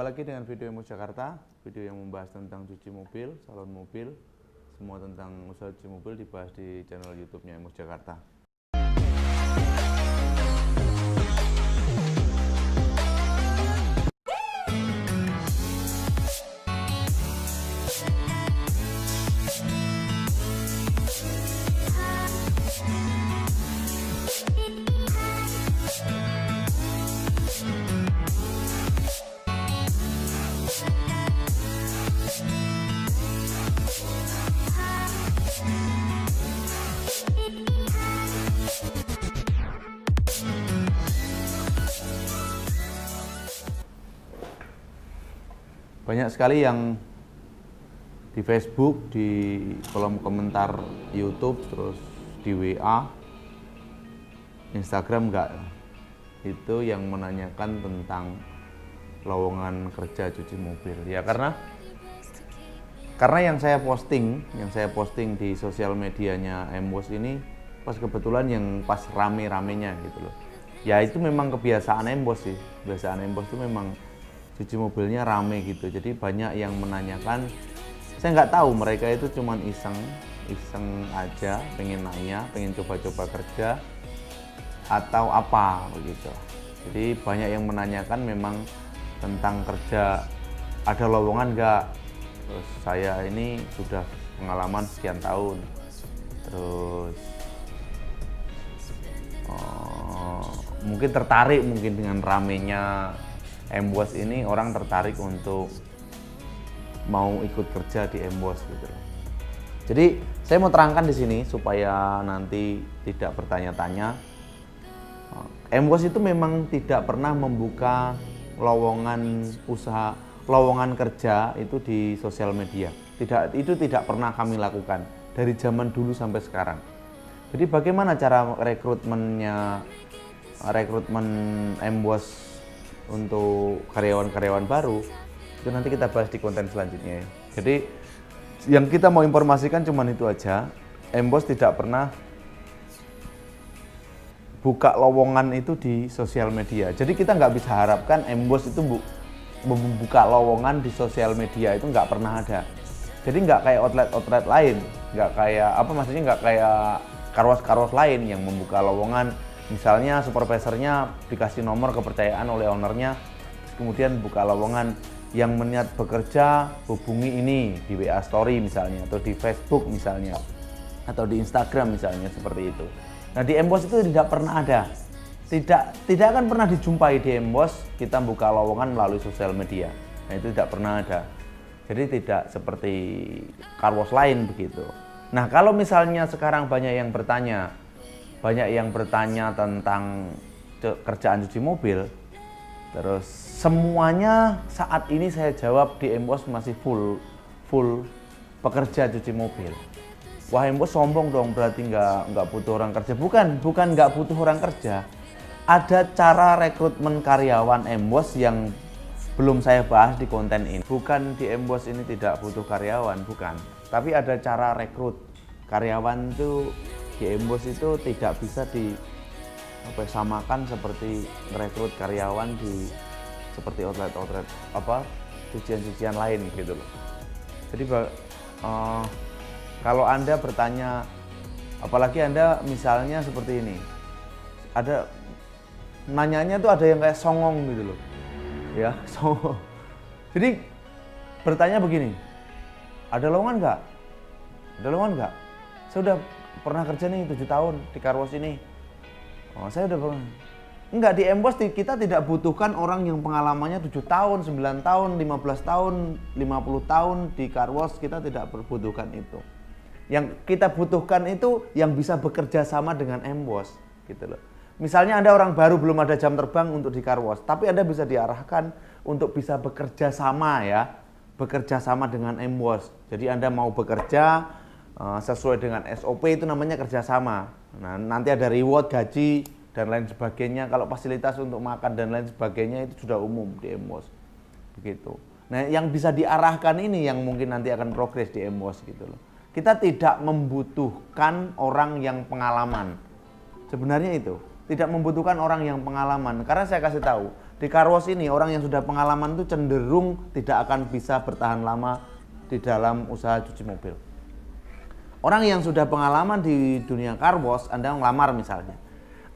Jumpa lagi dengan video Emos Jakarta, video yang membahas tentang cuci mobil, salon mobil, semua tentang usaha cuci mobil dibahas di channel YouTube-nya Emos Jakarta. Banyak sekali yang di Facebook, di kolom komentar YouTube, terus di WA, Instagram enggak, itu yang menanyakan tentang lowongan kerja cuci mobil. Ya karena yang saya posting di sosial medianya Embos ini pas kebetulan yang pas rame-ramenya gitu loh. Ya itu memang kebiasaan Embos sih. Kebiasaan Embos itu memang cuci mobilnya rame gitu. Jadi banyak yang menanyakan. Saya nggak tahu mereka itu cuman iseng aja, pengen nanya, pengen coba-coba kerja atau apa begitu. Jadi banyak yang menanyakan memang tentang kerja, ada lowongan nggak? Terus saya ini sudah pengalaman sekian tahun. Terus mungkin tertarik mungkin dengan ramenya Embos ini, orang tertarik untuk mau ikut kerja di Embos gitu. Jadi saya mau terangkan di sini supaya nanti tidak bertanya-tanya. Embos itu memang tidak pernah membuka lowongan usaha, lowongan kerja itu di sosial media. Itu tidak pernah kami lakukan dari zaman dulu sampai sekarang. Jadi bagaimana cara rekrutmen Embos untuk karyawan-karyawan baru, itu nanti kita bahas di konten selanjutnya ya. Jadi yang kita mau informasikan cuman itu aja. Embos tidak pernah buka lowongan itu di sosial media. Jadi kita nggak bisa harapkan Embos itu membuka lowongan di sosial media, itu nggak pernah ada. Jadi nggak kayak outlet lain, nggak kayak karwas lain yang membuka lowongan. Misalnya supervisornya dikasih nomor kepercayaan oleh ownernya, kemudian buka lowongan, yang berniat bekerja hubungi ini di WA Story misalnya, atau di Facebook misalnya, atau di Instagram misalnya, seperti itu. Nah di Embos itu tidak pernah ada, tidak akan pernah dijumpai di Embos kita buka lowongan melalui sosial media. Nah itu tidak pernah ada. Jadi tidak seperti karwas lain begitu. Nah kalau misalnya sekarang banyak yang bertanya tentang kerjaan cuci mobil, terus semuanya saat ini saya jawab di Embos masih full pekerja cuci mobil. Wah Embos sombong dong, berarti nggak butuh orang kerja. Bukan nggak butuh orang kerja. Ada cara rekrutmen karyawan Embos yang belum saya bahas di konten ini. Bukan di Embos ini tidak butuh karyawan, bukan. Tapi ada cara rekrut karyawan itu. Di Embos itu tidak bisa disamakan seperti merekrut karyawan di seperti outlet cucian lain gitu loh. Jadi kalau Anda bertanya, apalagi Anda misalnya seperti ini, ada nanyanya tuh ada yang kayak songong gitu loh, ya songong. Jadi bertanya begini, ada lowongan nggak? Ada lowongan nggak? Saya udah pernah kerja nih 7 tahun di karwas ini. Saya udah pernah. Enggak, di Embos kita tidak butuhkan orang yang pengalamannya 7 tahun, 9 tahun, 15 tahun, 50 tahun di karwas, kita tidak membutuhkan itu. Yang kita butuhkan itu yang bisa bekerja sama dengan Embos gitu loh. Misalnya Anda orang baru, belum ada jam terbang untuk di karwas, tapi Anda bisa diarahkan untuk bisa bekerja sama ya. Bekerja sama dengan Embos. Jadi Anda mau bekerja sesuai dengan SOP, itu namanya kerjasama. Nah, nanti ada reward, gaji, dan lain sebagainya. Kalau fasilitas untuk makan dan lain sebagainya itu sudah umum di Embos. Begitu. Nah, yang bisa diarahkan ini yang mungkin nanti akan progres di Embos gitu loh. Kita tidak membutuhkan orang yang pengalaman. Sebenarnya itu, tidak membutuhkan orang yang pengalaman. Karena saya kasih tahu, Di car wash ini orang yang sudah pengalaman itu cenderung tidak akan bisa bertahan lama di dalam usaha cuci mobil. Orang yang sudah pengalaman di dunia car wash, Anda ngelamar misalnya.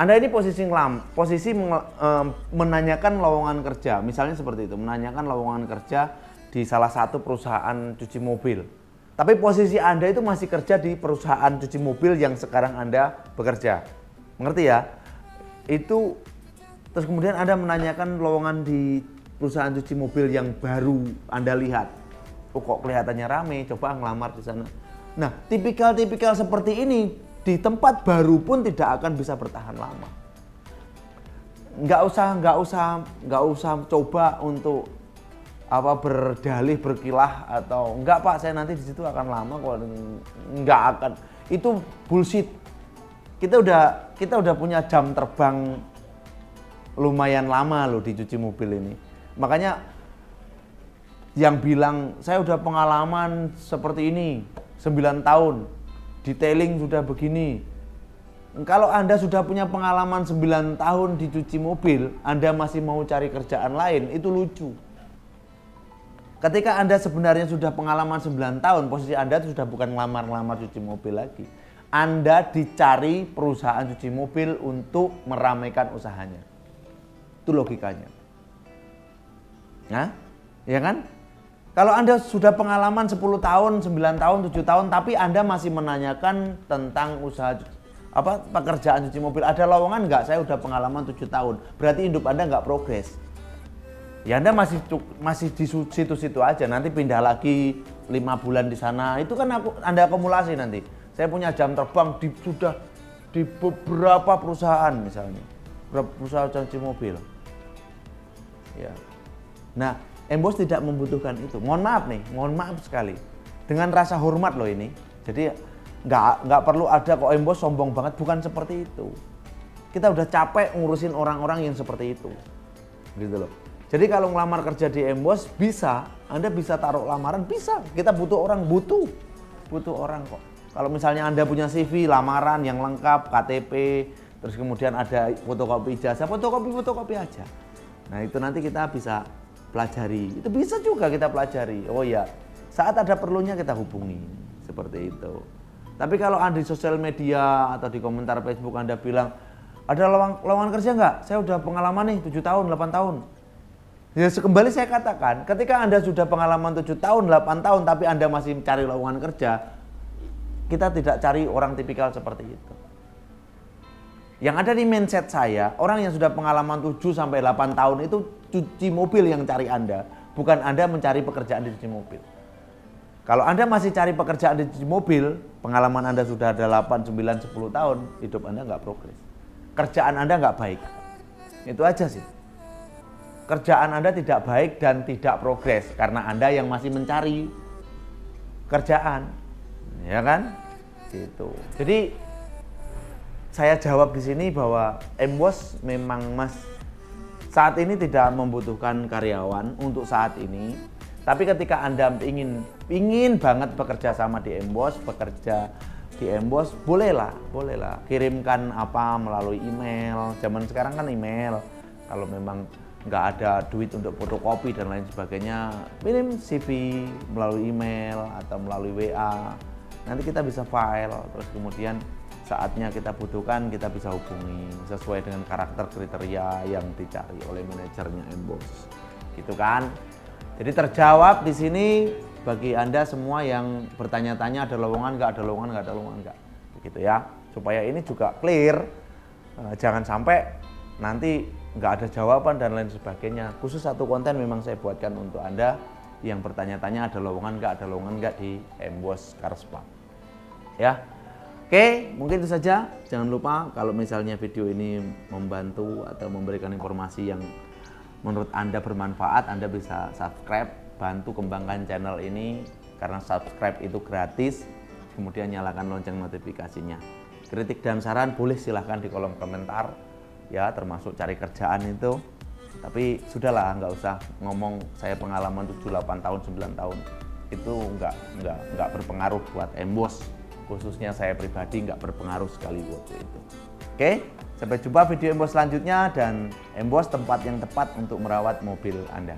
Anda ini posisi menanyakan lowongan kerja, misalnya seperti itu, menanyakan lowongan kerja di salah satu perusahaan cuci mobil. Tapi posisi Anda itu masih kerja di perusahaan cuci mobil yang sekarang Anda bekerja. Mengerti ya? Itu terus kemudian Anda menanyakan lowongan di perusahaan cuci mobil yang baru Anda lihat. Oh kok kelihatannya rame, coba ngelamar di sana. Nah, tipikal-tipikal seperti ini di tempat baru pun tidak akan bisa bertahan lama. Nggak usah coba untuk berdalih berkilah atau enggak Pak, saya nanti di situ akan lama kok. Enggak akan. Itu bullshit. Kita udah punya jam terbang lumayan lama loh di cuci mobil ini. Makanya yang bilang saya udah pengalaman seperti ini 9 tahun, detailing sudah begini. Kalau Anda sudah punya pengalaman 9 tahun di cuci mobil, Anda masih mau cari kerjaan lain, itu lucu. Ketika Anda sebenarnya sudah pengalaman 9 tahun, posisi Anda itu sudah bukan ngelamar-ngelamar cuci mobil lagi. Anda dicari perusahaan cuci mobil untuk meramaikan usahanya. Itu logikanya. Nah, ya kan? Kalau Anda sudah pengalaman 10 tahun, 9 tahun, 7 tahun, tapi Anda masih menanyakan tentang usaha pekerjaan cuci mobil, ada lowongan nggak? Saya udah pengalaman 7 tahun. Berarti hidup Anda nggak progres. Ya Anda masih di situ-situ aja, nanti pindah lagi 5 bulan di sana, itu kan Anda akumulasi nanti. Saya punya jam terbang sudah di beberapa perusahaan misalnya, beberapa perusahaan cuci mobil. Ya. Nah, Embos tidak membutuhkan itu. Mohon maaf sekali. Dengan rasa hormat loh ini. Jadi nggak perlu ada kok Embos sombong banget, bukan seperti itu. Kita udah capek ngurusin orang-orang yang seperti itu. Gitu loh. Jadi kalau ngelamar kerja di Embos bisa, Anda bisa taruh lamaran, bisa. Kita butuh orang, butuh orang kok. Kalau misalnya Anda punya CV, lamaran yang lengkap, KTP, terus kemudian ada fotokopi ijazah, fotokopi aja. Nah itu nanti kita bisa pelajari, itu bisa juga kita pelajari. Oh ya, saat ada perlunya kita hubungi, seperti itu. Tapi kalau Anda di sosial media atau di komentar Facebook Anda bilang, ada lowongan kerja nggak? Saya udah pengalaman nih 7 tahun, 8 tahun. Ya kembali saya katakan, ketika Anda sudah pengalaman 7 tahun, 8 tahun, tapi Anda masih mencari lowongan kerja, kita tidak cari orang tipikal seperti itu. Yang ada di mindset saya, orang yang sudah pengalaman 7-8 tahun itu cuci mobil yang cari Anda, bukan Anda mencari pekerjaan di cuci mobil. Kalau Anda masih cari pekerjaan di cuci mobil, pengalaman Anda sudah ada 8, 9, 10 tahun, hidup Anda nggak progres. Kerjaan Anda nggak baik. Itu aja sih. Kerjaan Anda tidak baik dan tidak progres karena Anda yang masih mencari kerjaan. Ya kan? Gitu. Jadi saya jawab di sini bahwa Embos memang saat ini tidak membutuhkan karyawan untuk saat ini. Tapi ketika Anda ingin banget bekerja sama di Embos, bekerja di Embos, bolehlah. Kirimkan melalui email. Zaman sekarang kan email. Kalau memang nggak ada duit untuk fotokopi dan lain sebagainya, kirim CV melalui email atau melalui WA. Nanti kita bisa file, terus kemudian saatnya kita butuhkan kita bisa hubungi sesuai dengan karakter kriteria yang dicari oleh manajernya Embos, gitu kan? Jadi terjawab di sini bagi Anda semua yang bertanya-tanya ada lowongan nggak, ada lowongan nggak, begitu ya. Supaya ini juga clear, jangan sampai nanti nggak ada jawaban dan lain sebagainya. Khusus satu konten memang saya buatkan untuk Anda yang bertanya-tanya ada lowongan nggak di Embos Carspa. Ya, oke, mungkin itu saja. Jangan lupa kalau misalnya video ini membantu atau memberikan informasi yang menurut Anda bermanfaat, Anda bisa subscribe, bantu kembangkan channel ini karena subscribe itu gratis. Kemudian nyalakan lonceng notifikasinya. Kritik dan saran boleh silahkan di kolom komentar. Ya, termasuk cari kerjaan itu. Tapi sudahlah, nggak usah ngomong saya pengalaman 7-8 tahun, 9 tahun. Itu nggak berpengaruh buat Embos. Khususnya saya pribadi nggak berpengaruh sekali buat itu. Oke? Sampai jumpa video Embos selanjutnya, dan Embos tempat yang tepat untuk merawat mobil Anda.